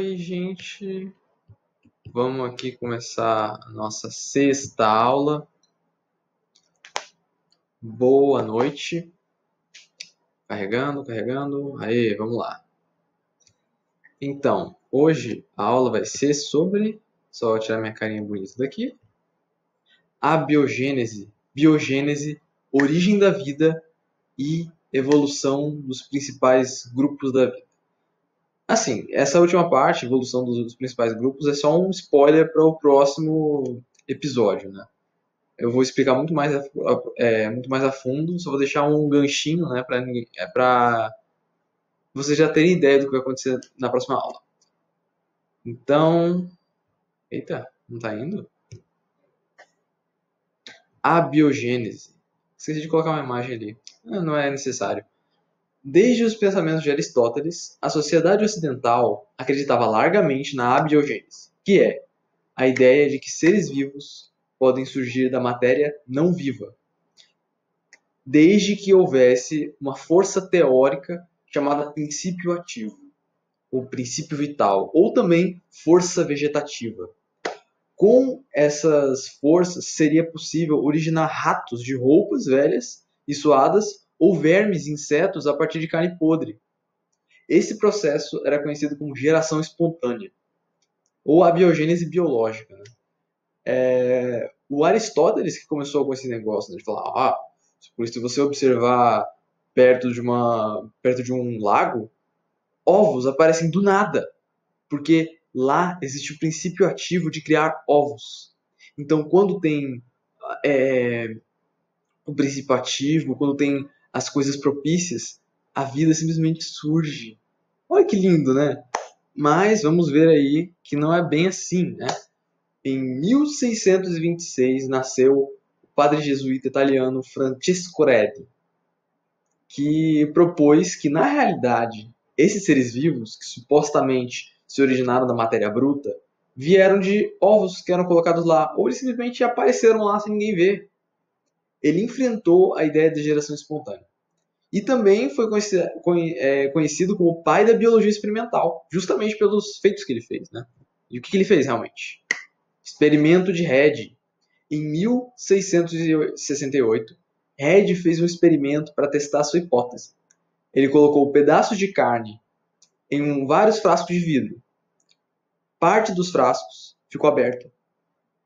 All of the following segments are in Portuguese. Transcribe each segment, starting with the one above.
Oi, gente. Vamos aqui começar a nossa sexta aula. Boa noite. Carregando, carregando. Aí, vamos lá. Então, hoje a aula vai ser sobre, só tirar minha carinha bonita daqui, abiogênese, biogênese, origem da vida e evolução dos principais grupos da vida. Assim, essa última parte, evolução dos principais grupos, é só um spoiler para o próximo episódio, né? Eu vou explicar muito mais a fundo, só vou deixar um ganchinho, né, para vocês já terem ideia do que vai acontecer na próxima aula. Então, eita, não tá indo? Abiogênese. Esqueci de colocar uma imagem ali. Não é necessário. Desde os pensamentos de Aristóteles, a sociedade ocidental acreditava largamente na abiogênese, que é a ideia de que seres vivos podem surgir da matéria não viva, desde que houvesse uma força teórica chamada princípio ativo, ou princípio vital, ou também força vegetativa. Com essas forças, seria possível originar ratos de roupas velhas e suadas ou vermes e insetos a partir de carne podre. Esse processo era conhecido como geração espontânea, ou abiogênese biológica. Né? O Aristóteles que começou com esse negócio, né, de falar, por isso se você observar perto de um lago, ovos aparecem do nada, porque lá existe o princípio ativo de criar ovos. Então, quando tem o princípio ativo, quando tem as coisas propícias, a vida simplesmente surge. Olha que lindo, né? Mas vamos ver aí que não é bem assim, né? Em 1626 nasceu o padre jesuíta italiano Francesco Redi, que propôs que, na realidade, esses seres vivos, que supostamente se originaram da matéria bruta, vieram de ovos que eram colocados lá, ou eles simplesmente apareceram lá sem ninguém ver. Ele enfrentou a ideia de geração espontânea. E também foi conhecido como o pai da biologia experimental, justamente pelos feitos que ele fez. Né? E o que ele fez realmente? Experimento de Redi. Em 1668, Redi fez um experimento para testar sua hipótese. Ele colocou pedaços de carne em vários frascos de vidro. Parte dos frascos ficou aberta,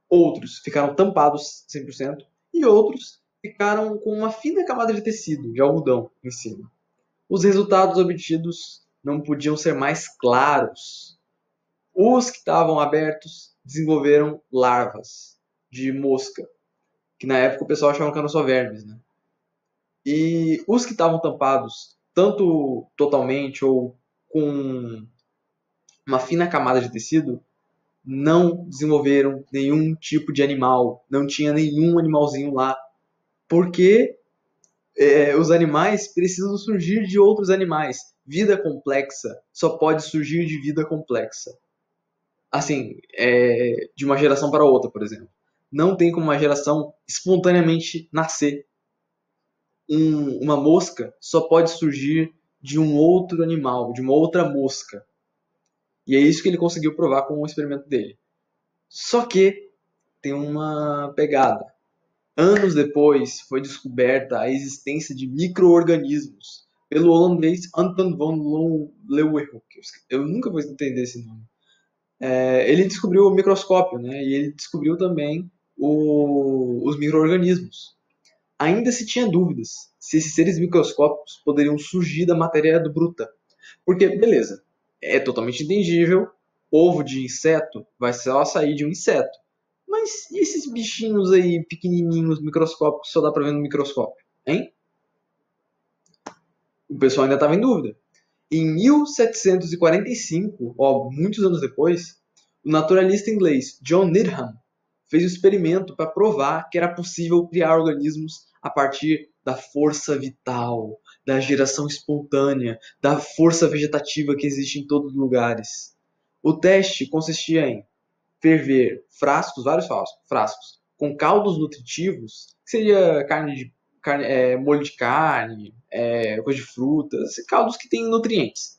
outros ficaram tampados 100% e outros ficaram com uma fina camada de tecido, de algodão, em cima. Os resultados obtidos não podiam ser mais claros. Os que estavam abertos desenvolveram larvas de mosca, que na época o pessoal achava que eram só vermes, né? E os que estavam tampados, tanto totalmente ou com uma fina camada de tecido, não desenvolveram nenhum tipo de animal, não tinha nenhum animalzinho lá, porque os animais precisam surgir de outros animais. Vida complexa só pode surgir de vida complexa. Assim, de uma geração para outra, por exemplo. Não tem como uma geração espontaneamente nascer. Uma mosca só pode surgir de um outro animal, de uma outra mosca. E é isso que ele conseguiu provar com o experimento dele. Só que tem uma pegada. Anos depois foi descoberta a existência de micro-organismos pelo holandês Anton van Leeuwenhoek. Eu nunca vou entender esse nome. Ele descobriu o microscópio, né? E ele descobriu também os micro-organismos. Ainda se tinha dúvidas se esses seres microscópicos poderiam surgir da matéria bruta. Porque, beleza, é totalmente entendível, ovo de inseto vai só sair de um inseto. Mas e esses bichinhos aí pequenininhos, microscópicos, só dá pra ver no microscópio? Hein? O pessoal ainda estava em dúvida. Em 1745, muitos anos depois, o naturalista inglês John Needham fez um experimento para provar que era possível criar organismos a partir da força vital, da geração espontânea, da força vegetativa que existe em todos os lugares. O teste consistia em ferver vários frascos, com caldos nutritivos, que seria molho de carne, coisa de frutas, caldos que têm nutrientes.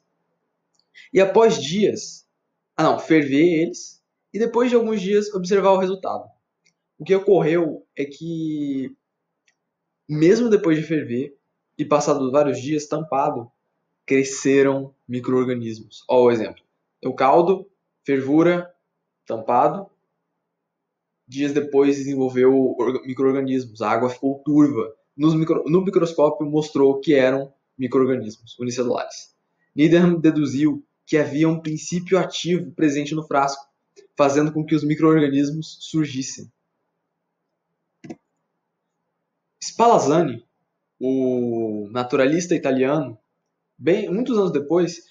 E após dias, ferver eles e depois de alguns dias observar o resultado. O que ocorreu é que, mesmo depois de ferver e passados vários dias tampado, cresceram micro-organismos. Ó, o exemplo. O caldo, fervura, tampado. Dias depois desenvolveu micro-organismos. A água ficou turva. No microscópio mostrou que eram micro-organismos unicelulares. Needham deduziu que havia um princípio ativo presente no frasco, fazendo com que os micro-organismos surgissem. Spallanzani, o naturalista italiano, muitos anos depois,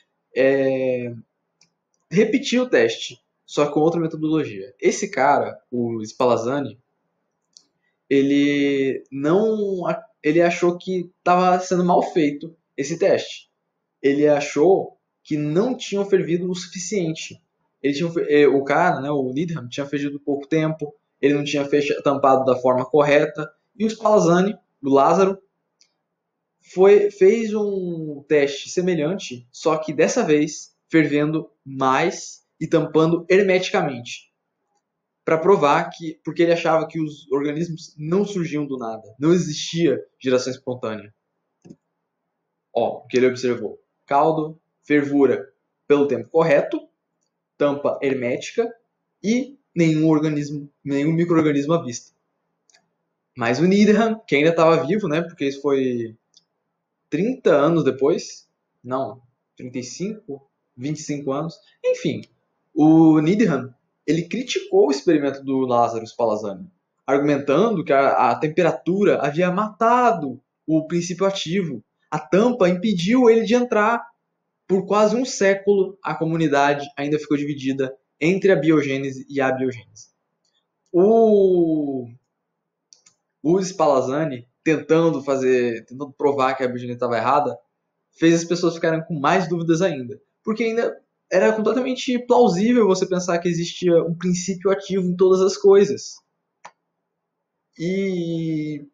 repetiu o teste, só com outra metodologia. Esse cara, o Spallanzani, ele achou que estava sendo mal feito esse teste. Ele achou que não tinham fervido o suficiente. O cara, né, o Needham, tinha fervido pouco tempo, ele não tinha tampado da forma correta, e o Spallanzani, o Lázaro, fez um teste semelhante, só que dessa vez fervendo mais e tampando hermeticamente, para provar que, porque ele achava que os organismos não surgiam do nada, não existia geração espontânea. Ó, o que ele observou: caldo, fervura pelo tempo correto, tampa hermética e nenhum micro-organismo à vista. Mas o Needham, que ainda estava vivo, né, porque isso foi 30 anos depois, não, 35, 25 anos, enfim, o Needham, ele criticou o experimento do Lázaro Spallanzani, argumentando que a temperatura havia matado o princípio ativo. A tampa impediu ele de entrar. Por quase um século, a comunidade ainda ficou dividida entre a biogênese e a abiogênese. O Spallanzani, tentando provar que a biogênese estava errada, fez as pessoas ficarem com mais dúvidas ainda. Porque ainda era completamente plausível você pensar que existia um princípio ativo em todas as coisas. E,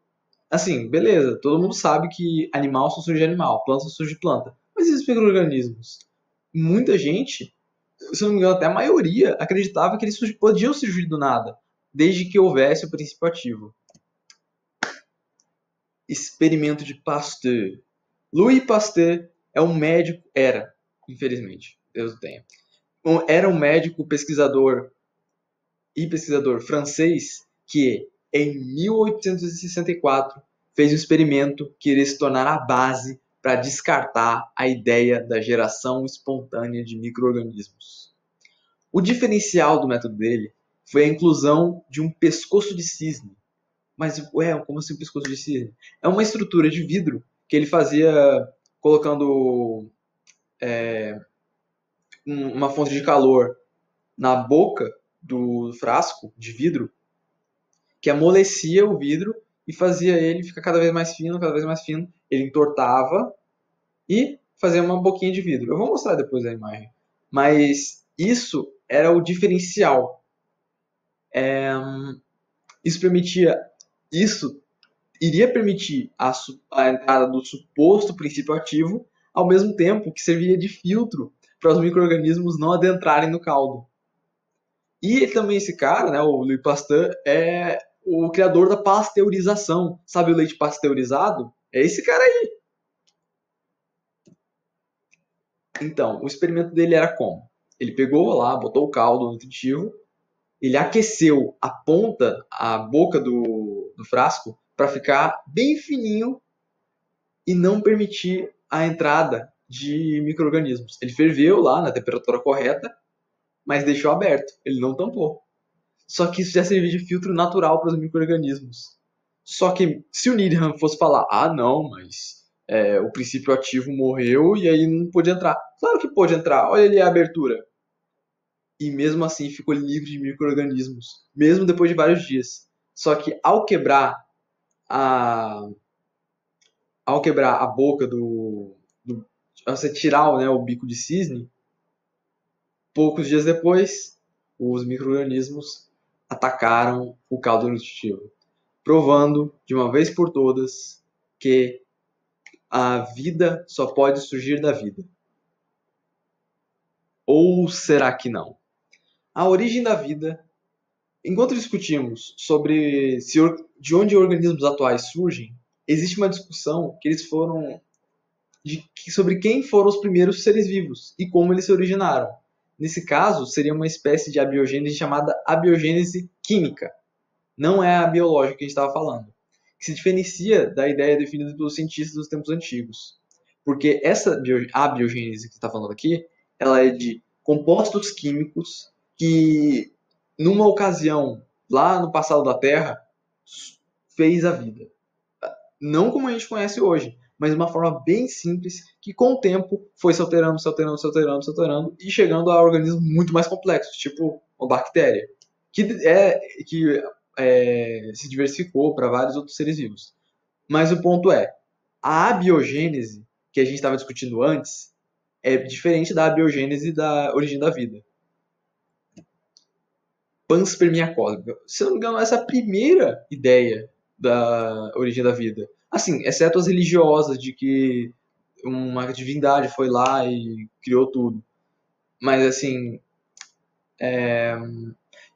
assim, beleza, todo mundo sabe que animal só surge de animal, planta só surge de planta. Mas e os micro-organismos? Muita gente, se não me engano, até a maioria, acreditava que eles podiam surgir do nada, desde que houvesse o princípio ativo. Experimento de Pasteur. Louis Pasteur é um médico, infelizmente, Deus o tenha. Era um médico pesquisador francês que, em 1864, fez um experimento que iria se tornar a base para descartar a ideia da geração espontânea de micro-organismos. O diferencial do método dele foi a inclusão de um pescoço de cisne. Mas, como assim um pescoço de cisne? É uma estrutura de vidro que ele fazia colocando uma fonte de calor na boca do frasco de vidro, que amolecia o vidro e fazia ele ficar cada vez mais fino, cada vez mais fino. Ele entortava e fazia uma boquinha de vidro. Eu vou mostrar depois a imagem. Mas isso era o diferencial. Isso iria permitir a entrada do suposto princípio ativo, ao mesmo tempo que serviria de filtro para os micro-organismos não adentrarem no caldo. E também esse cara, né, o Louis Pasteur, é o criador da pasteurização. Sabe o leite pasteurizado? É esse cara aí. Então, o experimento dele era como? Ele pegou lá, botou o caldo nutritivo, ele aqueceu a boca do frasco para ficar bem fininho e não permitir a entrada de micro-organismos. Ele ferveu lá na temperatura correta, mas deixou aberto, ele não tampou. Só que isso já servia de filtro natural para os micro-organismos. Só que se o Needham fosse falar, não, mas o princípio ativo morreu e aí não pôde entrar. Claro que pôde entrar, olha ali a abertura. E mesmo assim ficou livre de micro-organismos, mesmo depois de vários dias. Só que ao quebrar a boca ao você tirar, né, o bico de cisne, poucos dias depois, os micro-organismos atacaram o caldo nutritivo, provando de uma vez por todas que a vida só pode surgir da vida. Ou será que não? A origem da vida. Enquanto discutimos sobre de onde organismos atuais surgem, existe uma discussão que eles foram sobre quem foram os primeiros seres vivos e como eles se originaram. Nesse caso, seria uma espécie de abiogênese chamada abiogênese química. Não é a biológica que a gente estava falando. Que se diferencia da ideia definida pelos cientistas dos tempos antigos. Porque essa abiogênese que você está falando aqui, ela é de compostos químicos que, numa ocasião, lá no passado da Terra, fez a vida. Não como a gente conhece hoje, mas de uma forma bem simples, que com o tempo foi se alterando, e chegando a organismos muito mais complexos, tipo uma bactéria, que se diversificou para vários outros seres vivos. Mas o ponto é, a abiogênese, que a gente estava discutindo antes, é diferente da abiogênese da origem da vida. Panspermia cósmica. Se não me engano, essa é a primeira ideia da origem da vida. Assim, exceto as religiosas, de que uma divindade foi lá e criou tudo. Mas, assim,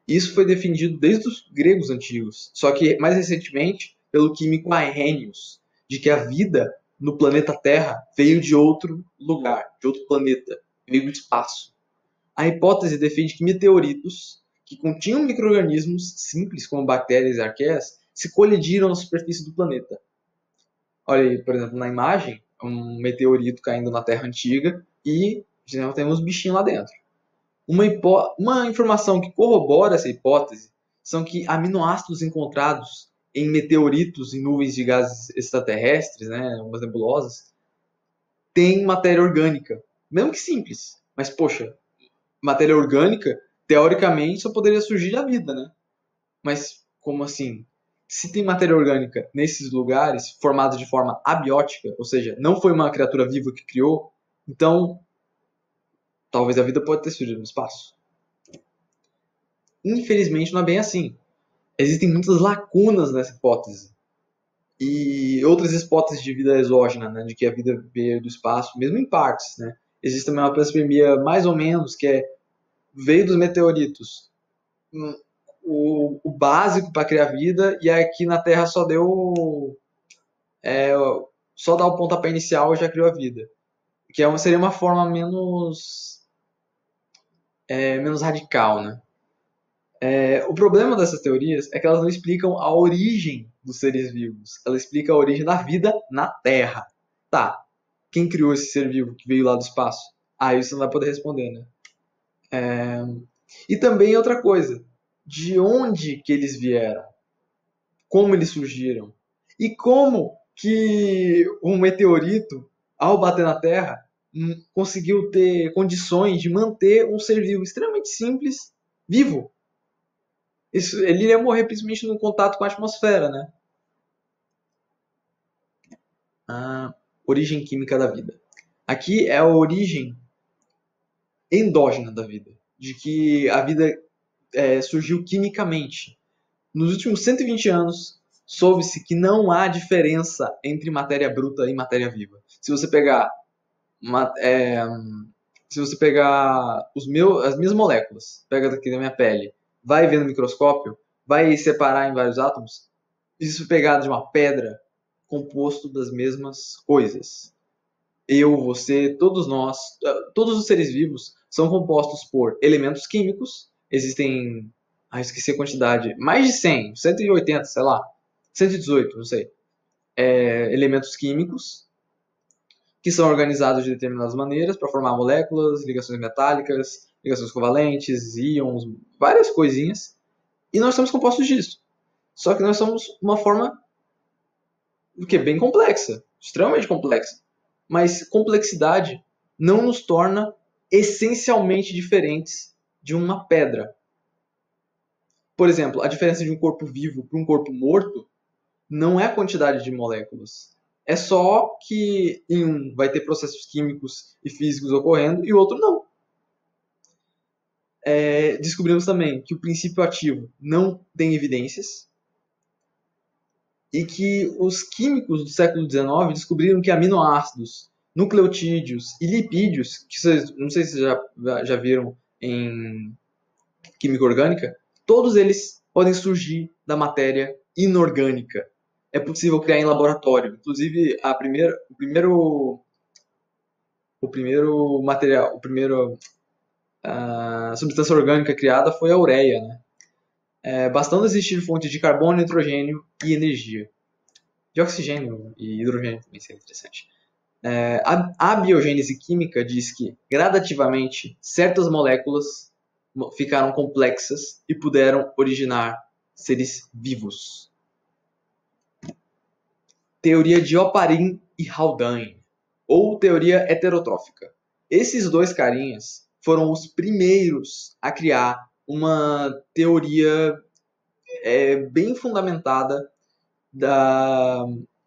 isso foi defendido desde os gregos antigos. Só que, mais recentemente, pelo químico Arrhenius, de que a vida no planeta Terra veio de outro lugar, de outro planeta, veio do espaço. A hipótese defende que meteoritos que continham micro-organismos simples, como bactérias e arqueias, se colidiram na superfície do planeta. Olha aí, por exemplo, na imagem, um meteorito caindo na Terra antiga e já temos bichinhos lá dentro. Uma informação que corrobora essa hipótese são que aminoácidos encontrados em meteoritos e nuvens de gases extraterrestres, né, umas nebulosas, têm matéria orgânica, mesmo que simples. Mas, poxa, matéria orgânica, teoricamente, só poderia surgir da vida, né? Mas como assim? Se tem matéria orgânica nesses lugares, formada de forma abiótica, ou seja, não foi uma criatura viva que criou, então talvez a vida pode ter surgido no espaço. Infelizmente não é bem assim. Existem muitas lacunas nessa hipótese. E outras hipóteses de vida exógena, né, de que a vida veio do espaço, mesmo em partes, né? Existe também uma panspermia mais ou menos, que veio dos meteoritos. O básico para criar vida, e aqui na Terra só deu só dar o pontapé inicial e já criou a vida, que seria uma forma menos radical, né? O problema dessas teorias é que elas não explicam a origem dos seres vivos, ela explica a origem da vida na Terra. Tá, quem criou esse ser vivo que veio lá do espaço? Isso não vai poder responder, né? E também outra coisa, de onde que eles vieram? Como eles surgiram? E como que um meteorito, ao bater na Terra, conseguiu ter condições de manter um ser vivo extremamente simples, vivo? Ele ia morrer principalmente no contato com a atmosfera, né? A origem química da vida. Aqui é a origem endógena da vida, de que a vida surgiu quimicamente. Nos últimos 120 anos, soube-se que não há diferença entre matéria bruta e matéria viva. Se você pegar as minhas moléculas, pega daqui da minha pele, vai ver no microscópio, vai separar em vários átomos, isso é pegado de uma pedra composto das mesmas coisas. Eu, você, todos nós, todos os seres vivos são compostos por elementos químicos. Existem, esqueci a quantidade, mais de 100, 180, sei lá, 118, não sei, elementos químicos que são organizados de determinadas maneiras para formar moléculas, ligações metálicas, ligações covalentes, íons, várias coisinhas. E nós somos compostos disso. Só que nós somos uma forma bem complexa, extremamente complexa. Mas complexidade não nos torna essencialmente diferentes de uma pedra. Por exemplo, a diferença de um corpo vivo para um corpo morto não é a quantidade de moléculas. É só que em um vai ter processos químicos e físicos ocorrendo e o outro não. Descobrimos também que o princípio ativo não tem evidências e que os químicos do século XIX descobriram que aminoácidos, nucleotídeos e lipídios, que vocês, não sei se vocês já viram química orgânica, todos eles podem surgir da matéria inorgânica. É possível criar em laboratório. Inclusive, a substância orgânica criada foi a ureia, né? Bastando existir fontes de carbono, nitrogênio e energia. De oxigênio e hidrogênio também seria interessante. A biogênese química diz que, gradativamente, certas moléculas ficaram complexas e puderam originar seres vivos. Teoria de Oparin e Haldane, ou teoria heterotrófica. Esses dois carinhas foram os primeiros a criar uma teoria bem fundamentada da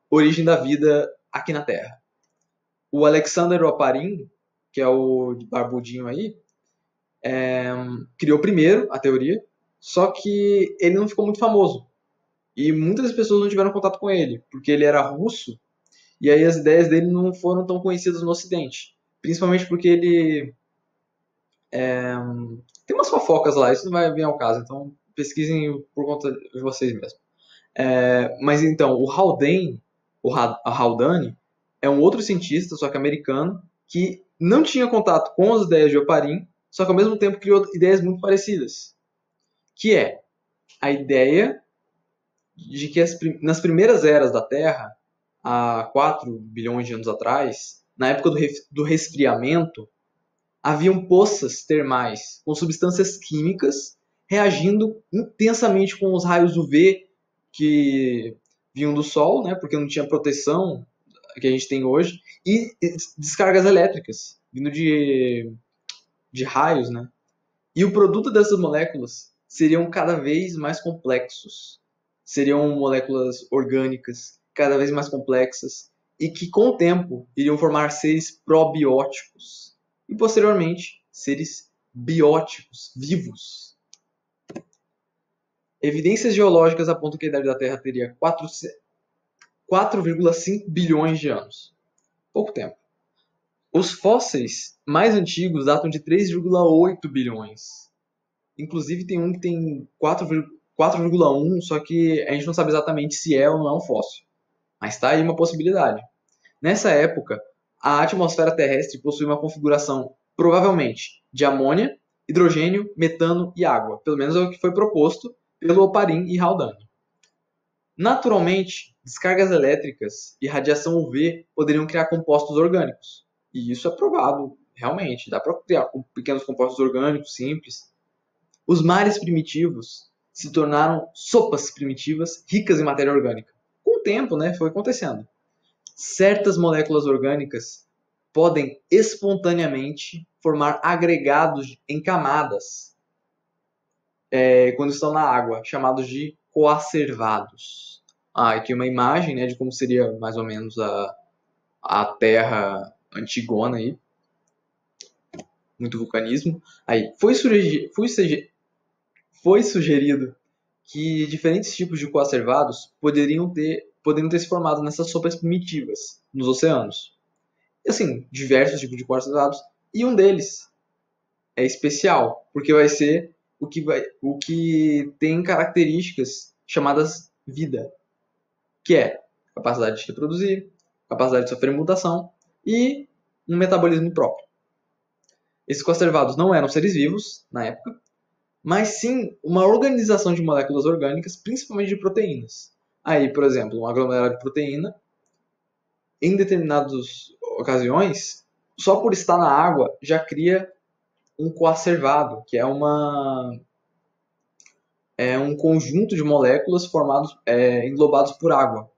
origem da vida aqui na Terra. O Alexander Oparin, que é o barbudinho aí, criou primeiro a teoria, só que ele não ficou muito famoso. E muitas pessoas não tiveram contato com ele, porque ele era russo, e aí as ideias dele não foram tão conhecidas no Ocidente. Principalmente porque ele... tem umas fofocas lá, isso não vai vir ao caso, então pesquisem por conta de vocês mesmos. Mas então, o Haldane, é um outro cientista, só que americano, que não tinha contato com as ideias de Oparin, só que ao mesmo tempo criou ideias muito parecidas. Que é a ideia de que nas primeiras eras da Terra, há 4 bilhões de anos atrás, na época do resfriamento, haviam poças termais com substâncias químicas reagindo intensamente com os raios UV que vinham do Sol, né, porque não tinha proteção que a gente tem hoje, e descargas elétricas vindo de raios, né? E o produto dessas moléculas seriam cada vez mais complexos. Seriam moléculas orgânicas cada vez mais complexas e que, com o tempo, iriam formar seres probióticos e, posteriormente, seres bióticos, vivos. Evidências geológicas apontam que a idade da Terra teria 4,5 bilhões de anos. Pouco tempo. Os fósseis mais antigos datam de 3,8 bilhões. Inclusive tem um que tem 4,1, só que a gente não sabe exatamente se é ou não é um fóssil. Mas está aí uma possibilidade. Nessa época, a atmosfera terrestre possui uma configuração, provavelmente, de amônia, hidrogênio, metano e água. Pelo menos é o que foi proposto pelo Oparin e Haldane. Naturalmente, descargas elétricas e radiação UV poderiam criar compostos orgânicos. E isso é provado, realmente. Dá para criar pequenos compostos orgânicos simples. Os mares primitivos se tornaram sopas primitivas ricas em matéria orgânica. Com o tempo, né, foi acontecendo. Certas moléculas orgânicas podem espontaneamente formar agregados em camadas quando estão na água, chamados de coacervados. Aqui uma imagem, né, de como seria mais ou menos a Terra antigona aí. Muito vulcanismo. Aí foi sugerido que diferentes tipos de coacervados poderiam ter se formado nessas sopas primitivas nos oceanos. E assim, diversos tipos de coacervados, e um deles é especial, porque vai ser o que tem características chamadas vida, que é capacidade de reproduzir, capacidade de sofrer mutação e um metabolismo próprio. Esses coacervados não eram seres vivos na época, mas sim uma organização de moléculas orgânicas, principalmente de proteínas. Aí, por exemplo, um aglomerado de proteína, em determinadas ocasiões, só por estar na água, já cria um coacervado, que é um conjunto de moléculas englobados por água.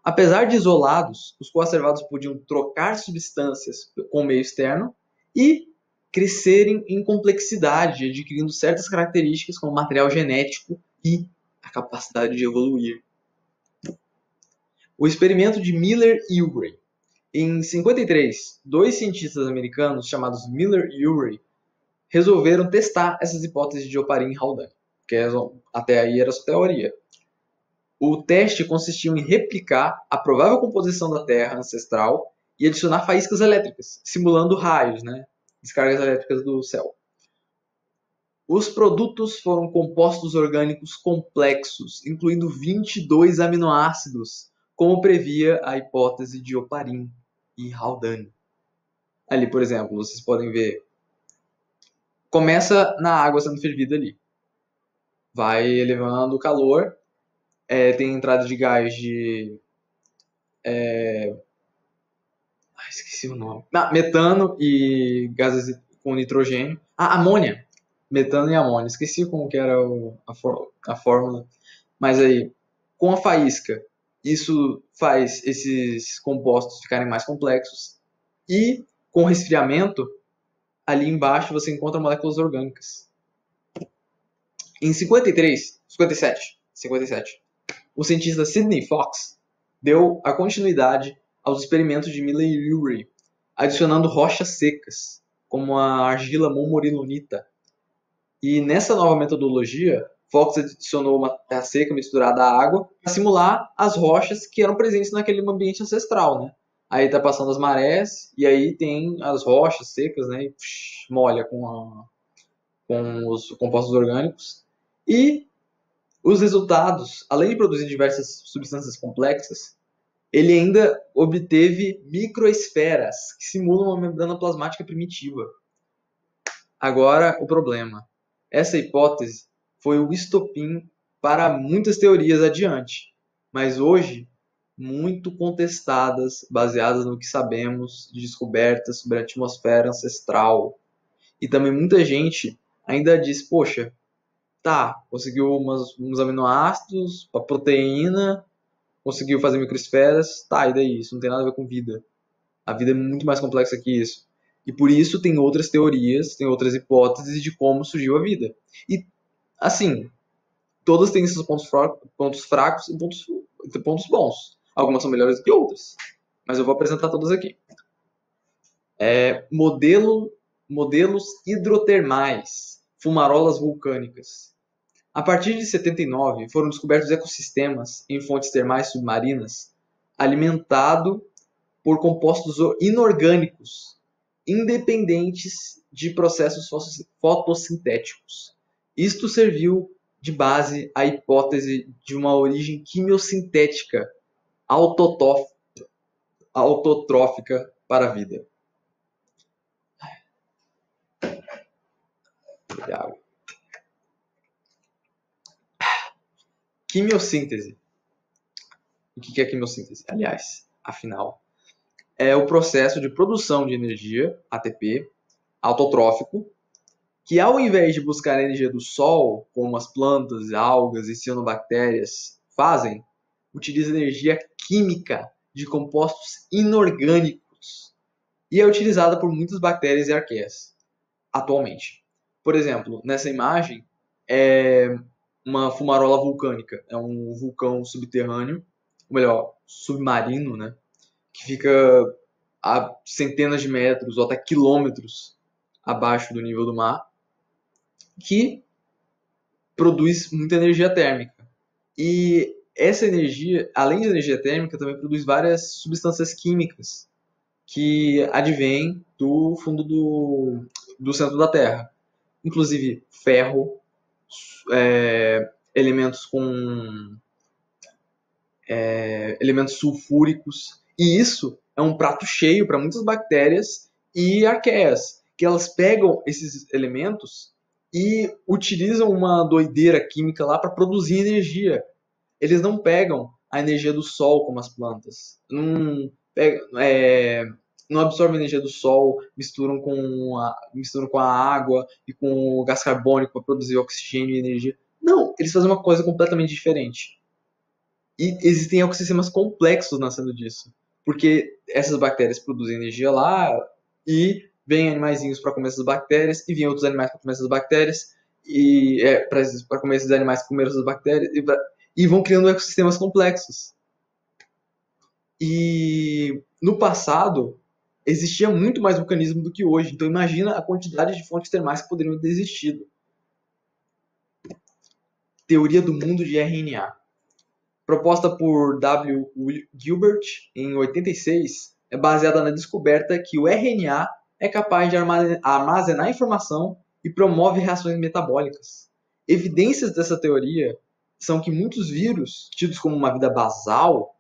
Apesar de isolados, os coacervados podiam trocar substâncias com o meio externo e crescerem em complexidade, adquirindo certas características como material genético e a capacidade de evoluir. O experimento de Miller-Urey. Em 53, dois cientistas americanos chamados Miller e Urey resolveram testar essas hipóteses de Oparin e Haldane, que até aí era sua teoria. O teste consistia em replicar a provável composição da Terra ancestral e adicionar faíscas elétricas, simulando raios, né? Descargas elétricas do céu. Os produtos foram compostos orgânicos complexos, incluindo 22 aminoácidos, como previa a hipótese de Oparin e Haldane. Ali, por exemplo, vocês podem ver, começa na água sendo fervida ali. Vai elevando o calor, tem entrada de gás de... esqueci o nome. Metano e gases com nitrogênio. Amônia. Metano e amônia. Esqueci como que era a fórmula. Mas aí, com a faísca, isso faz esses compostos ficarem mais complexos. E com o resfriamento, ali embaixo você encontra moléculas orgânicas. Em 57, o cientista Sidney Fox deu a continuidade aos experimentos de Miller e Urey, adicionando rochas secas, como a argila momorilonita. E nessa nova metodologia, Fox adicionou uma terra seca misturada à água para simular as rochas que eram presentes naquele ambiente ancestral, né? Aí tá passando as marés e aí tem as rochas secas, né? E molha com os compostos orgânicos. E os resultados, além de produzir diversas substâncias complexas, ele ainda obteve microesferas que simulam uma membrana plasmática primitiva. Agora, o problema. Essa hipótese foi o estopim para muitas teorias adiante, mas hoje muito contestadas, baseadas no que sabemos de descobertas sobre a atmosfera ancestral. E também muita gente ainda diz, poxa, tá, conseguiu uns aminoácidos, a proteína, conseguiu fazer microesferas, tá, e daí? Isso não tem nada a ver com vida. A vida é muito mais complexa que isso. E por isso tem outras teorias, tem outras hipóteses de como surgiu a vida. E, assim, todas têm esses pontos fracos e pontos bons. Algumas são melhores do que outras. Mas eu vou apresentar todas aqui. Modelos hidrotermais, fumarolas vulcânicas. A partir de 79, foram descobertos ecossistemas em fontes termais submarinas alimentado por compostos inorgânicos independentes de processos fotossintéticos. Isto serviu de base à hipótese de uma origem quimiosintética autotrófica para a vida. Quimiossíntese. O que é quimiossíntese? Aliás, afinal, é o processo de produção de energia, ATP, autotrófico, que ao invés de buscar a energia do sol, como as plantas, algas e cianobactérias fazem, utiliza energia química de compostos inorgânicos e é utilizada por muitas bactérias e arqueias atualmente. Por exemplo, nessa imagem é uma fumarola vulcânica, é um vulcão subterrâneo, ou melhor, submarino, né? Que fica a centenas de metros ou até quilômetros abaixo do nível do mar, que produz muita energia térmica. E essa energia, além de energia térmica, também produz várias substâncias químicas que advêm do fundo do centro da Terra. Inclusive ferro, elementos elementos sulfúricos. E isso é um prato cheio para muitas bactérias e arqueias, que elas pegam esses elementos e utilizam uma doideira química lá para produzir energia. Eles não pegam a energia do sol como as plantas. Não absorvem a energia do sol, misturam com a água e com o gás carbônico para produzir oxigênio e energia. Não, eles fazem uma coisa completamente diferente. E existem ecossistemas complexos nascendo disso. Porque essas bactérias produzem energia lá e vêm animaizinhos para comer essas bactérias e vêm outros animais para comer essas bactérias e para comer esses animais que comeram essas bactérias e vão criando ecossistemas complexos. E no passado existia muito mais vulcanismo do que hoje. Então imagina a quantidade de fontes termais que poderiam ter existido. Teoria do mundo de RNA. Proposta por W. Gilbert em 86, é baseada na descoberta que o RNA é capaz de armazenar informação e promove reações metabólicas. Evidências dessa teoria são que muitos vírus, tidos como uma vida basal,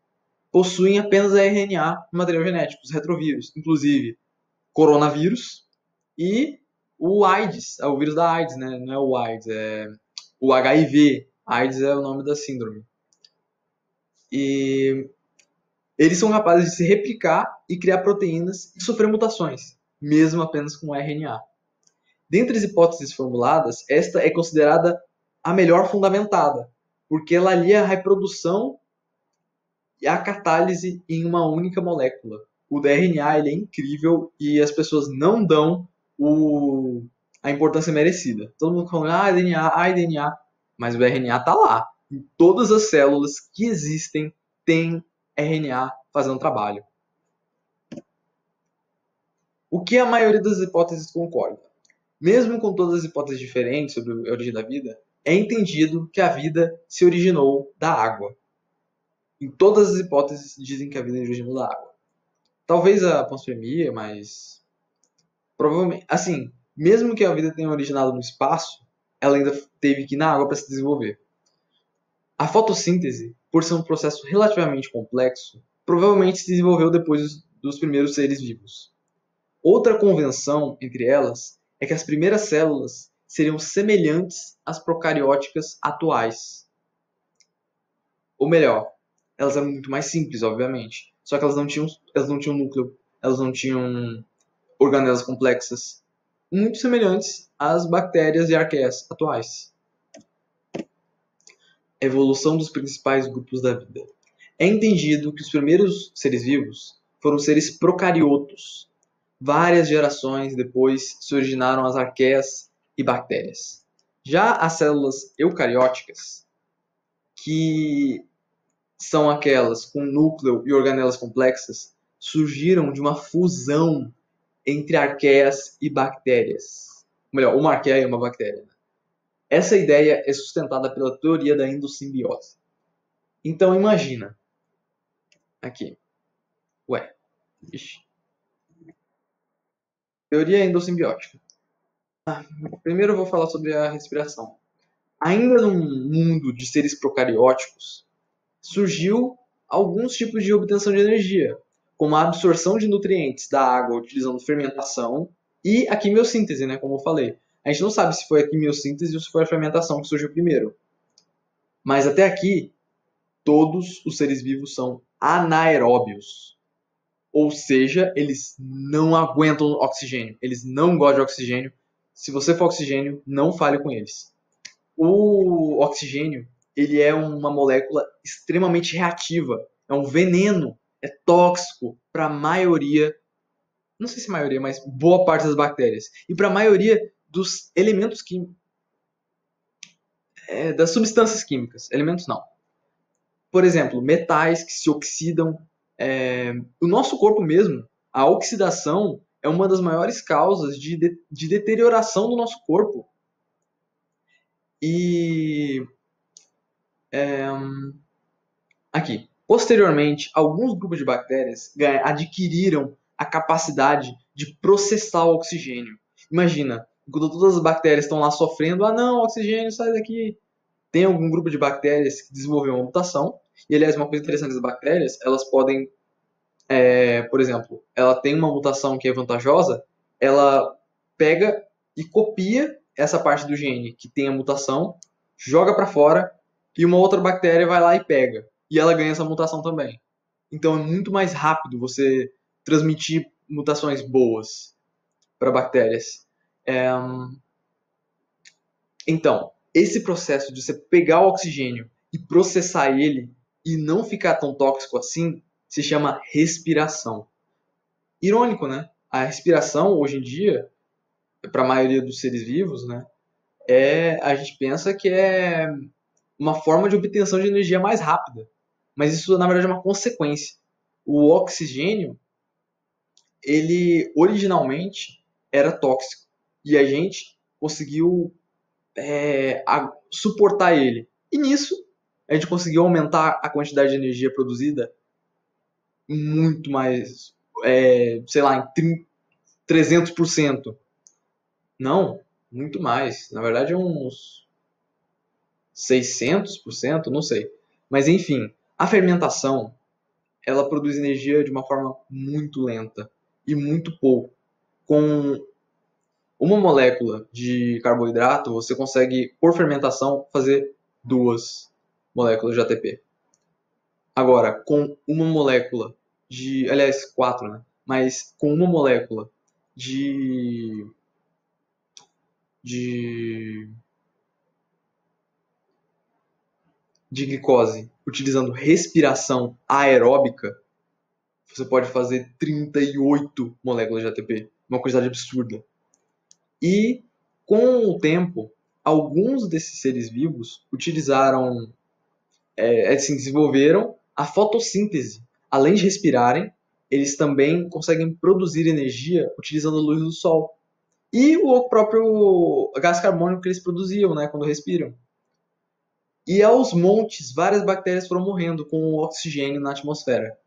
possuem apenas RNA no material genético, os retrovírus, inclusive coronavírus e o AIDS, o vírus da AIDS, né? Não é o AIDS, é o HIV. AIDS é o nome da síndrome. E eles são capazes de se replicar e criar proteínas e sofrer mutações, mesmo apenas com RNA. Dentre as hipóteses formuladas, esta é considerada a melhor fundamentada, porque ela alia a reprodução e a catálise em uma única molécula. O DNA ele é incrível e as pessoas não dão a importância merecida. Todo mundo fala, DNA, mas o RNA está lá. Em todas as células que existem tem RNA fazendo trabalho. O que a maioria das hipóteses concorda? Mesmo com todas as hipóteses diferentes sobre a origem da vida, é entendido que a vida se originou da água. Em todas as hipóteses dizem que a vida se originou da água. Talvez a panspermia, mas provavelmente, assim, mesmo que a vida tenha originado no espaço, ela ainda teve que ir na água para se desenvolver. A fotossíntese, por ser um processo relativamente complexo, provavelmente se desenvolveu depois dos primeiros seres vivos. Outra convenção entre elas é que as primeiras células seriam semelhantes às procarióticas atuais. Ou melhor, elas eram muito mais simples, obviamente. Só que elas não tinham núcleo, elas não tinham organelas complexas, muito semelhantes às bactérias e arqueias atuais. Evolução dos principais grupos da vida. É entendido que os primeiros seres vivos foram seres procariotos. Várias gerações depois se originaram as arqueias e bactérias. Já as células eucarióticas, que são aquelas com núcleo e organelas complexas, surgiram de uma fusão entre arqueias e bactérias. Ou melhor, uma arqueia e uma bactéria. Essa ideia é sustentada pela teoria da endossimbiose. Então imagina. Aqui. Ué. Ixi. Teoria endossimbiótica. Primeiro eu vou falar sobre a respiração. Ainda num mundo de seres procarióticos, surgiu alguns tipos de obtenção de energia, como a absorção de nutrientes da água utilizando fermentação e a quimiossíntese, né, como eu falei. A gente não sabe se foi a quimiossíntese ou se foi a fermentação que surgiu primeiro. Mas até aqui, todos os seres vivos são anaeróbios. Ou seja, eles não aguentam oxigênio. Eles não gostam de oxigênio. Se você for oxigênio, não fale com eles. O oxigênio, ele é uma molécula extremamente reativa. É um veneno. É tóxico para a maioria, não sei se a maioria, mas boa parte das bactérias. E para a maioria dos elementos químicos, das substâncias químicas. Elementos não. Por exemplo, metais que se oxidam. O nosso corpo mesmo, a oxidação é uma das maiores causas de deterioração do nosso corpo. E aqui, posteriormente, alguns grupos de bactérias adquiriram a capacidade de processar o oxigênio. Imagina, quando todas as bactérias estão lá sofrendo, não, oxigênio, sai daqui. Tem algum grupo de bactérias que desenvolveu uma mutação. E, aliás, uma coisa interessante das bactérias, elas podem, por exemplo, ela tem uma mutação que é vantajosa, ela pega e copia essa parte do gene que tem a mutação, joga para fora, e uma outra bactéria vai lá e pega. E ela ganha essa mutação também. Então é muito mais rápido você transmitir mutações boas para bactérias. Então, esse processo de você pegar o oxigênio e processar ele e não ficar tão tóxico assim, se chama respiração. Irônico, né? A respiração, hoje em dia, para a maioria dos seres vivos, né, a gente pensa que é uma forma de obtenção de energia mais rápida. Mas isso, na verdade, é uma consequência. O oxigênio, ele originalmente era tóxico. E a gente conseguiu suportar ele. E nisso, a gente conseguiu aumentar a quantidade de energia produzida muito mais, sei lá, em 300%. Não, muito mais. Na verdade, é uns 600%, não sei. Mas enfim, a fermentação, ela produz energia de uma forma muito lenta e muito pouco. Com uma molécula de carboidrato, você consegue, por fermentação, fazer 2 moléculas de ATP. Agora, com uma molécula de... Aliás, 4, né? Mas com uma molécula de, de glicose, utilizando respiração aeróbica, você pode fazer 38 moléculas de ATP. Uma quantidade absurda. E, com o tempo, alguns desses seres vivos utilizaram, assim, desenvolveram a fotossíntese. Além de respirarem, eles também conseguem produzir energia utilizando a luz do sol. E o próprio gás carbônico que eles produziam, né, quando respiram. E aos montes, várias bactérias foram morrendo com o oxigênio na atmosfera.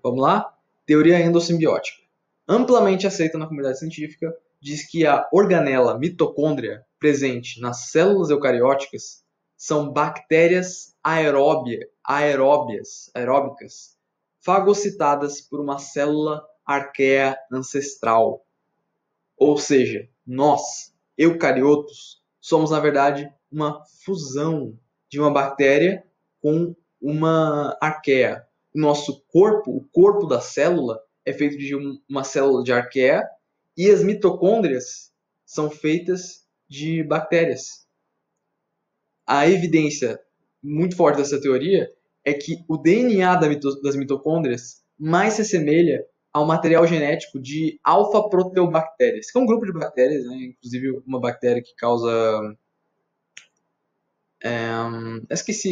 Vamos lá? Teoria endossimbiótica. Amplamente aceita na comunidade científica, diz que a organela mitocôndria presente nas células eucarióticas são bactérias aeróbicas, fagocitadas por uma célula arqueia ancestral. Ou seja, nós, eucariotos, somos na verdade uma fusão de uma bactéria com uma arqueia. O nosso corpo, o corpo da célula, é feito de uma célula de arqueia e as mitocôndrias são feitas de bactérias. A evidência muito forte dessa teoria é que o DNA das mitocôndrias mais se assemelha ao material genético de alfa-proteobactérias, que é um grupo de bactérias, né? Inclusive uma bactéria que causa...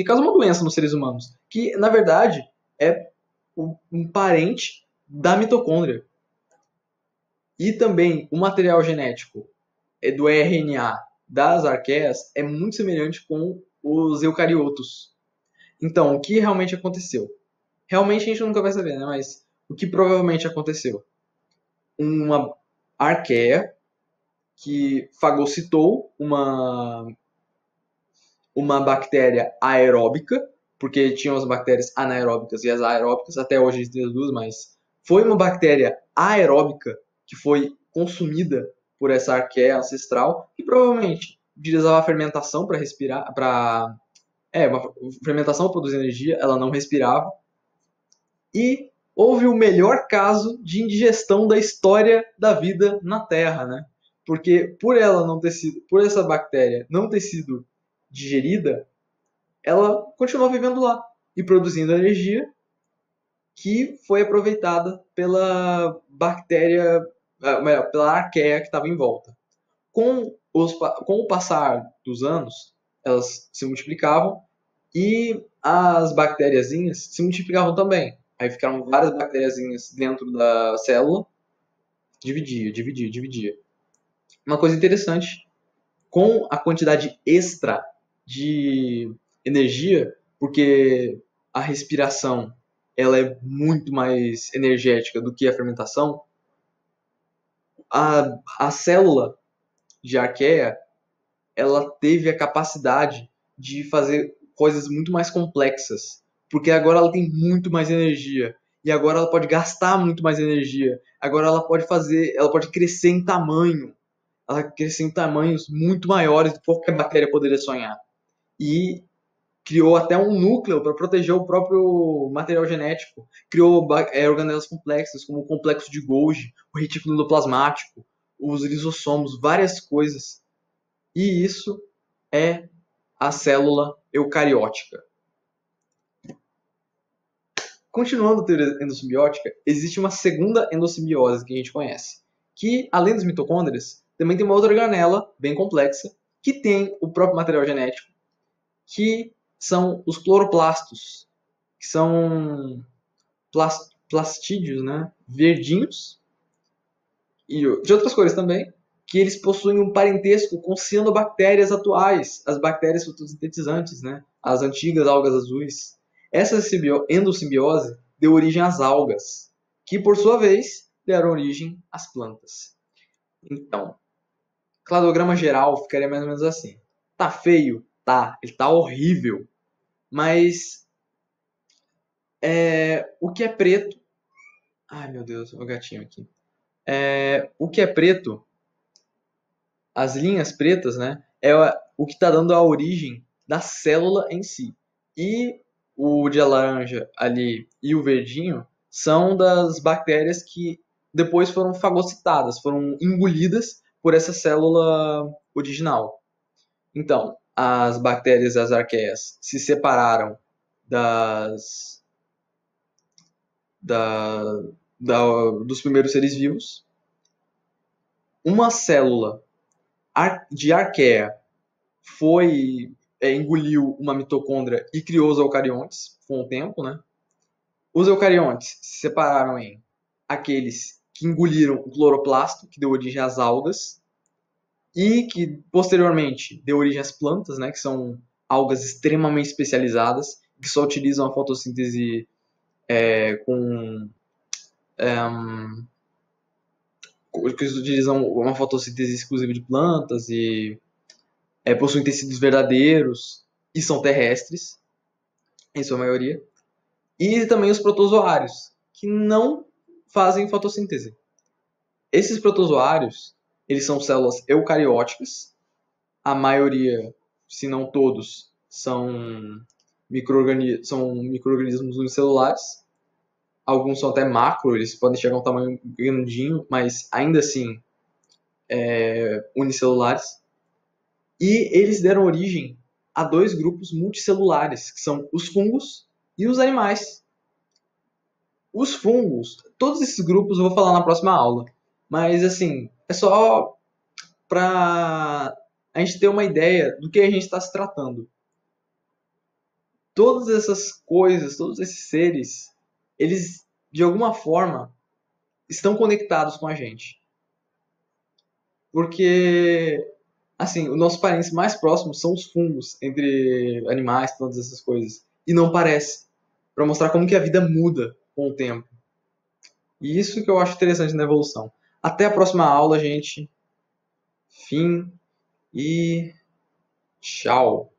causa uma doença nos seres humanos, que na verdade é um parente da mitocôndria. E também o material genético do RNA das arqueias é muito semelhante com os eucariotos. Então, o que realmente aconteceu? Realmente a gente nunca vai saber, né? Mas o que provavelmente aconteceu? Uma arqueia que fagocitou uma bactéria aeróbica, porque tinham as bactérias anaeróbicas e as aeróbicas, até hoje existem as duas, mas foi uma bactéria aeróbica que foi consumida por essa arqueia ancestral, que provavelmente utilizava a fermentação para respirar, uma fermentação para produzir energia, ela não respirava, e houve o melhor caso de indigestão da história da vida na Terra, né? Porque por essa bactéria não ter sido digerida, ela continuou vivendo lá e produzindo energia que foi aproveitada pela bactéria, pela arqueia que estava em volta. Com o passar dos anos, elas se multiplicavam e as bactériazinhas se multiplicavam também. Aí ficaram várias bactériazinhas dentro da célula, dividia. Uma coisa interessante, com a quantidade extra de energia, porque a respiração ela é muito mais energética do que a fermentação, a célula de arqueia ela teve a capacidade de fazer coisas muito mais complexas, porque agora ela tem muito mais energia e agora ela pode gastar muito mais energia. Agora ela pode crescer em tamanho, ela crescer em tamanhos muito maiores do que qualquer bactéria poderia sonhar. E criou até um núcleo para proteger o próprio material genético. Criou organelas complexas, como o complexo de Golgi, o retículo endoplasmático, os lisossomos, várias coisas. E isso é a célula eucariótica. Continuando a teoria endossimbiótica, existe uma segunda endossimbiose que a gente conhece, que, além das mitocôndrias, também tem uma outra organela bem complexa, que tem o próprio material genético, que são os cloroplastos, que são plastídeos, né? Verdinhos, e de outras cores também, que eles possuem um parentesco com cianobactérias atuais, as bactérias fotossintetizantes, né? As antigas algas azuis. Essa endossimbiose deu origem às algas, que por sua vez deram origem às plantas. Então, cladograma geral ficaria mais ou menos assim. Tá feio? Tá. Ele tá horrível. Mas o que é preto... Ai, meu Deus, o gatinho aqui. O que é preto, as linhas pretas, né? É o que está dando a origem da célula em si. E o de laranja ali e o verdinho são das bactérias que depois foram fagocitadas, foram engolidas por essa célula original. Então, as bactérias e as arqueias se separaram das, da, dos primeiros seres vivos. Uma célula de arqueia engoliu uma mitocôndria e criou os eucariontes com o tempo, né? Os eucariontes se separaram em aqueles que engoliram o cloroplasto, que deu origem às algas, e que posteriormente deu origem às plantas, né? Que são algas extremamente especializadas, que só utilizam a fotossíntese com que utilizam uma fotossíntese exclusiva de plantas e possuem tecidos verdadeiros e são terrestres, em sua maioria. E também os protozoários, que não fazem fotossíntese. Esses protozoários, eles são células eucarióticas, a maioria, se não todos, são micro-organismos unicelulares. Alguns são até macro, eles podem chegar a um tamanho grandinho, mas ainda assim unicelulares. E eles deram origem a dois grupos multicelulares, que são os fungos e os animais. Os fungos, todos esses grupos eu vou falar na próxima aula, mas assim, é só para a gente ter uma ideia do que a gente está se tratando. Todas essas coisas, todos esses seres, eles de alguma forma estão conectados com a gente. Porque, assim, os nossos parentes mais próximos são os fungos, entre animais, plantas, essas coisas. E não parece. Para mostrar como que a vida muda com o tempo. E isso que eu acho interessante na evolução. Até a próxima aula, gente. Fim e tchau.